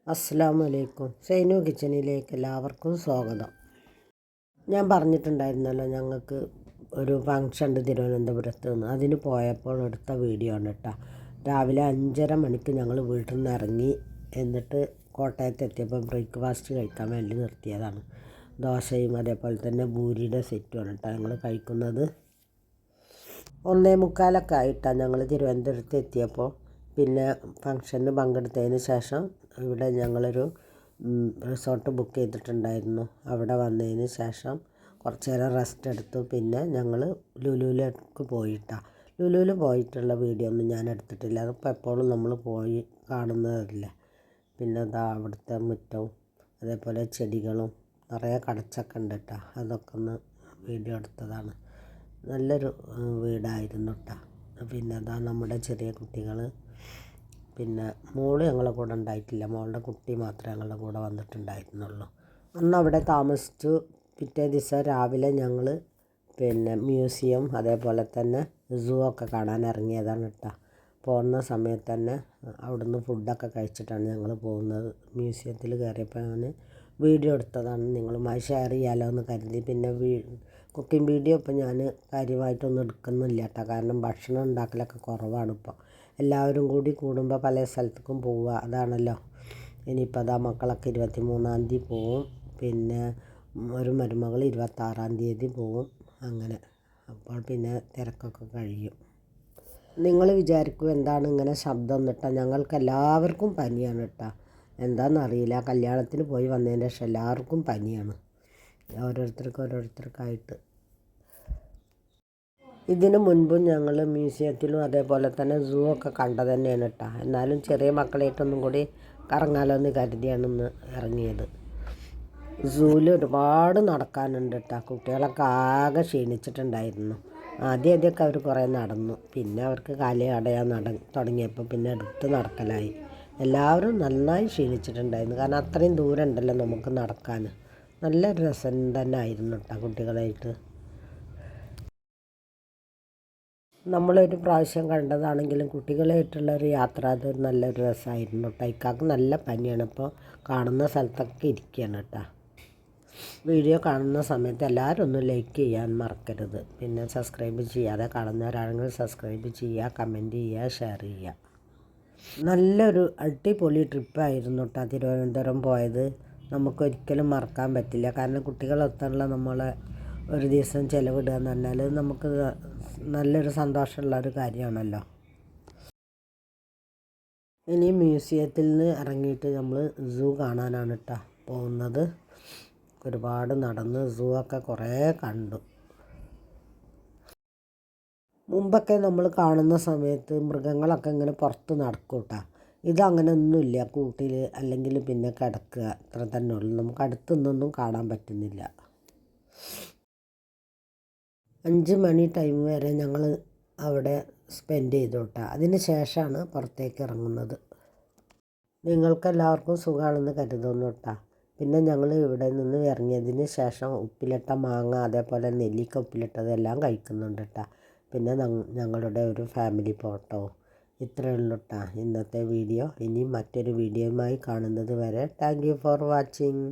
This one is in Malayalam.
അസ്സലാമു അലൈക്കും. സൈനു കിച്ചണിലേക്ക് എല്ലാവർക്കും സ്വാഗതം. ഞാൻ പറഞ്ഞിട്ടുണ്ടായിരുന്നല്ലോ ഞങ്ങൾക്ക് ഒരു ഫംഗ്ഷൻ ഉണ്ട് തിരുവനന്തപുരത്ത് നിന്ന്. അതിന് പോയപ്പോൾ എടുത്ത വീഡിയോ ആണ് കേട്ടോ. രാവിലെ 5:30 മണിക്ക് ഞങ്ങൾ വീട്ടിൽ നിന്ന് ഇറങ്ങി. എന്നിട്ട് കോട്ടയത്ത് എത്തിയപ്പോൾ ബ്രേക്ക്ഫാസ്റ്റ് കഴിക്കാൻ വേണ്ടി നിർത്തിയതാണ്. ദോശയും അതേപോലെ തന്നെ പൂരിയുടെ സെറ്റുമാണ് കേട്ടോ ഞങ്ങൾ കഴിക്കുന്നത്. 1:45 ആയിട്ടാണ് ഞങ്ങൾ തിരുവനന്തപുരത്ത് എത്തിയപ്പോൾ. പിന്നെ ഫംഗ്ഷന് പങ്കെടുത്തതിന് ശേഷം ഇവിടെ ഞങ്ങളൊരു റിസോർട്ട് ബുക്ക് ചെയ്തിട്ടുണ്ടായിരുന്നു. അവിടെ വന്നതിന് ശേഷം കുറച്ച് നേരം റെസ്റ്റ് എടുത്തു. പിന്നെ ഞങ്ങൾ ലുലുവിലേക്ക് പോയിട്ടാണ്. ലുലുവിൽ പോയിട്ടുള്ള വീഡിയോ ഒന്നും ഞാൻ എടുത്തിട്ടില്ല. അതിപ്പോൾ എപ്പോഴും നമ്മൾ പോയി കാണുന്നതല്ലേ. പിന്നെ അതാ അവിടുത്തെ മുറ്റവും അതേപോലെ ചെടികളും നിറയെ കടച്ചൊക്കെ ഉണ്ട് കേട്ടോ. അതൊക്കെ ഒന്ന് വീഡിയോ എടുത്തതാണ്. നല്ലൊരു വീടായിരുന്നു കേട്ടോ. പിന്നെ അതാ നമ്മുടെ ചെറിയ കുട്ടികൾ. പിന്നെ മോള് ഞങ്ങളുടെ കൂടെ ഉണ്ടായിട്ടില്ല. മോളുടെ കുട്ടി മാത്രമേ ഞങ്ങളുടെ കൂടെ വന്നിട്ടുണ്ടായിരുന്നുള്ളൂ. അന്ന് അവിടെ താമസിച്ചു. പിറ്റേ ദിവസം രാവിലെ ഞങ്ങൾ പിന്നെ മ്യൂസിയം അതേപോലെ തന്നെ സൂ ഒക്കെ കാണാൻ ഇറങ്ങിയതാണ് കേട്ടോ. പോകുന്ന സമയത്ത് തന്നെ അവിടുന്ന് ഫുഡൊക്കെ കഴിച്ചിട്ടാണ് ഞങ്ങൾ പോകുന്നത്. മ്യൂസിയത്തിൽ കയറിയപ്പോൾ ഞാൻ വീഡിയോ എടുത്തതാണ്, നിങ്ങളുമായി ഷെയർ ചെയ്യാമല്ലോ എന്ന് കരുതി. പിന്നെ കുക്കിംഗ് വീഡിയോ ഇപ്പോൾ ഞാൻ കാര്യമായിട്ടൊന്നും എടുക്കുന്നില്ല കേട്ടോ. കാരണം ഭക്ഷണം ഉണ്ടാക്കലൊക്കെ കുറവാണ് ഇപ്പോൾ. എല്ലാവരും കൂടി കൂടുമ്പോൾ പല സ്ഥലത്തേക്കും പോവുക, അതാണല്ലോ. ഇനിയിപ്പോൾ അതാ മക്കളൊക്കെ 23-ാം തീയതി പോവും. പിന്നെ ഒരു മരുമകൾ 26-ാം തീയതി പോവും. അങ്ങനെ അപ്പോൾ പിന്നെ തിരക്കൊക്കെ കഴിയും. നിങ്ങൾ വിചാരിക്കും എന്താണ് ഇങ്ങനെ ശബ്ദം എന്നിട്ടാൽ? ഞങ്ങൾക്ക് എല്ലാവർക്കും പനിയാണ് കേട്ടോ. എന്താണെന്നറിയില്ല. കല്യാണത്തിന് പോയി വന്നതിന് ശേഷം എല്ലാവർക്കും പനിയാണ്, ഓരോരുത്തർക്കായിട്ട്. ഇതിന് മുൻപും ഞങ്ങൾ മ്യൂസിയത്തിലും അതേപോലെ തന്നെ സൂ ഒക്കെ കണ്ടത് തന്നെയാണ് കേട്ടോ. എന്നാലും ചെറിയ മക്കളായിട്ടൊന്നും കൂടി കറങ്ങാലോ എന്ന് കരുതിയാണ് ഇന്ന് ഇറങ്ങിയത്. സൂവിൽ ഒരുപാട് നടക്കാനുണ്ട് കേട്ടോ. കുട്ടികളൊക്കെ ആകെ ക്ഷീണിച്ചിട്ടുണ്ടായിരുന്നു. ആദ്യമൊക്കെ അവർ കുറേ നടന്നു. പിന്നെ അവർക്ക് കാല് അടയാൻ തുടങ്ങിയപ്പോൾ പിന്നെ അടുത്ത് നടക്കലായി. എല്ലാവരും നന്നായി ക്ഷീണിച്ചിട്ടുണ്ടായിരുന്നു. കാരണം അത്രയും ദൂരം ഉണ്ടല്ലോ നമുക്ക് നടക്കാൻ. നല്ലൊരു രസം തന്നെ ആയിരുന്നു കേട്ടോ കുട്ടികളായിട്ട്. നമ്മളൊരു പ്രാവശ്യം കണ്ടതാണെങ്കിലും കുട്ടികളായിട്ടുള്ളൊരു യാത്ര അത് നല്ലൊരു രസമായിരുന്നു കേട്ടോ. ഇക്കാക്ക് നല്ല പനിയാണ്. ഇപ്പോൾ കാണുന്ന സ്ഥലത്തൊക്കെ ഇരിക്കുകയാണ് കേട്ടോ. വീഡിയോ കാണുന്ന സമയത്ത് എല്ലാവരും ഒന്ന് ലൈക്ക് ചെയ്യാൻ മറക്കരുത്. പിന്നെ സബ്സ്ക്രൈബ് ചെയ്യാതെ കാണുന്നവരാണെങ്കിൽ സബ്സ്ക്രൈബ് ചെയ്യുക, കമൻറ്റ് ചെയ്യുക, ഷെയർ ചെയ്യുക. നല്ലൊരു അടിപൊളി ട്രിപ്പായിരുന്നു കേട്ടോ തിരുവനന്തപുരം പോയത്. നമുക്കൊരിക്കലും മറക്കാൻ പറ്റില്ല. കാരണം കുട്ടികളൊത്തുള്ള നമ്മളെ ഒരു ദിവസം ചിലവിടുക എന്ന് പറഞ്ഞാൽ നമുക്ക് നല്ലൊരു സന്തോഷമുള്ള ഒരു കാര്യമാണല്ലോ. ഇനി മ്യൂസിയത്തിൽ നിന്ന് ഇറങ്ങിയിട്ട് നമ്മൾ സൂ കാണാനാണ് കേട്ടോ പോകുന്നത്. ഒരുപാട് നടന്ന് സൂ ഒക്കെ കുറേ കണ്ടു. മുമ്പൊക്കെ നമ്മൾ കാണുന്ന സമയത്ത് മൃഗങ്ങളൊക്കെ ഇങ്ങനെ പുറത്ത് നടക്കും കേട്ടോ. ഇതങ്ങനെ ഒന്നുമില്ല. കൂട്ടിൽ അല്ലെങ്കിൽ പിന്നെ കിടക്കുക, അത്ര തന്നെ ഉള്ളൂ. നമുക്ക് അടുത്തൊന്നും കാണാൻ പറ്റുന്നില്ല. 5 മണി ടൈം വരെ ഞങ്ങൾ അവിടെ സ്പെൻഡ് ചെയ്തു കേട്ടോ. അതിന് ശേഷമാണ് പുറത്തേക്ക് ഇറങ്ങുന്നത്. നിങ്ങൾക്കെല്ലാവർക്കും സുഖമാണെന്ന് കരുതുന്നു കേട്ടോ. പിന്നെ ഞങ്ങൾ ഇവിടെ നിന്ന് ഇറങ്ങിയതിന് ശേഷം ഉപ്പിലിട്ട മാങ്ങ അതേപോലെ നെല്ലിക്ക ഉപ്പിലിട്ടതെല്ലാം കഴിക്കുന്നുണ്ട് കേട്ടോ. പിന്നെ ഞങ്ങളുടെ ഒരു ഫാമിലി ഫോട്ടോ. ഇത്രയേ ഉള്ളൂ കേട്ടോ ഇന്നത്തെ വീഡിയോ. ഇനി മറ്റൊരു വീഡിയോയുമായി കാണുന്നത് വരെ താങ്ക് യു ഫോർ വാച്ചിങ്.